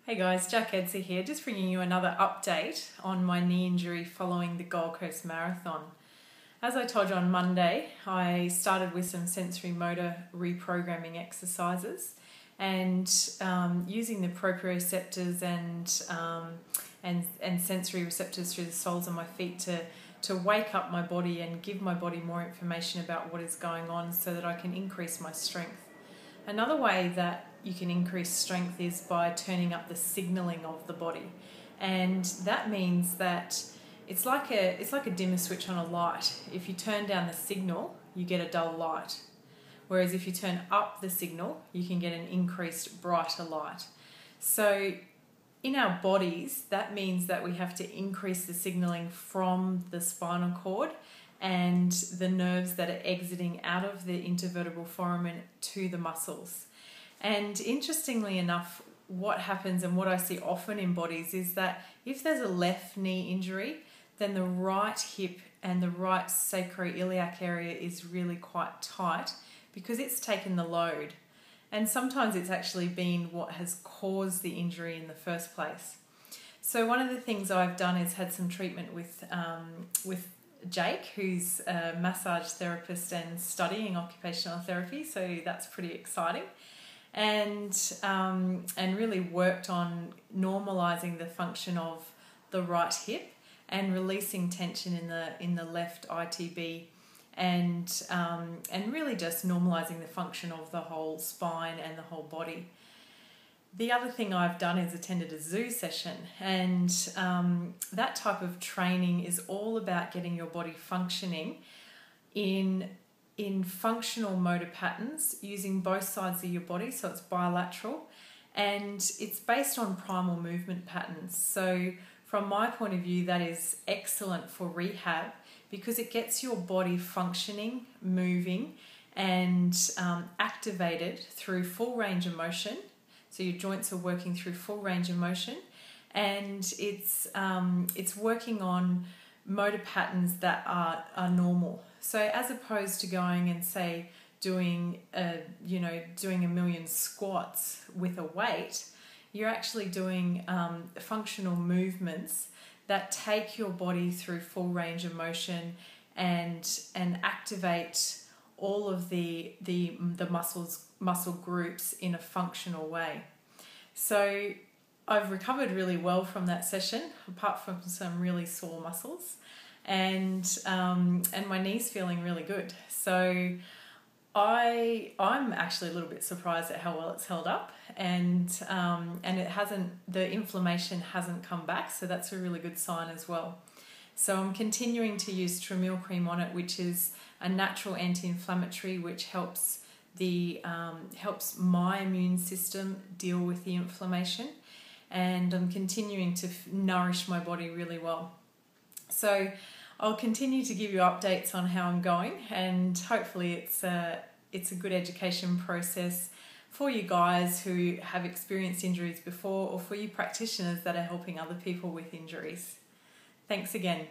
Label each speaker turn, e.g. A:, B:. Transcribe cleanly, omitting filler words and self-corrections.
A: Hey guys, Jack Edser here, just bringing you another update on my knee injury following the Gold Coast Marathon. As I told you on Monday, I started with some sensory motor reprogramming exercises and using the proprioceptors and sensory receptors through the soles of my feet to wake up my body and give my body more information about what is going on so that I can increase my strength. Another way that you can increase strength is by turning up the signaling of the body, and that means that it's like a dimmer switch on a light. If you turn down the signal, you get a dull light, whereas if you turn up the signal, you can get an increased brighter light. So in our bodies, that means that we have to increase the signaling from the spinal cord and the nerves that are exiting out of the intervertebral foramen to the muscles. And interestingly enough, what happens and what I see often in bodies is that if there's a left knee injury, then the right hip and the right sacroiliac area is really quite tight because it's taken the load. And sometimes it's actually been what has caused the injury in the first place. So one of the things I've done is had some treatment with Jake, who's a massage therapist and studying occupational therapy, so that's pretty exciting. And really worked on normalizing the function of the right hip and releasing tension in the left ITB, and really just normalizing the function of the whole spine and the whole body. The other thing I've done is attended a zoo session, and that type of training is all about getting your body functioning in functional motor patterns using both sides of your body, so it's bilateral, and it's based on primal movement patterns. So from my point of view, that is excellent for rehab because it gets your body functioning, moving, and activated through full range of motion. So your joints are working through full range of motion, and it's working on motor patterns that are normal. So as opposed to going and say doing a million squats with a weight, you're actually doing functional movements that take your body through full range of motion and activate all of the muscle groups in a functional way. So I've recovered really well from that session, apart from some really sore muscles, and my knee's feeling really good. So I'm actually a little bit surprised at how well it's held up, and the inflammation hasn't come back, so that's a really good sign as well. So I'm continuing to use Tramil cream on it, which is a natural anti-inflammatory, which helps my immune system deal with the inflammation, and I'm continuing to nourish my body really well. So I'll continue to give you updates on how I'm going, and hopefully it's a good education process for you guys who have experienced injuries before, or for you practitioners that are helping other people with injuries. Thanks again.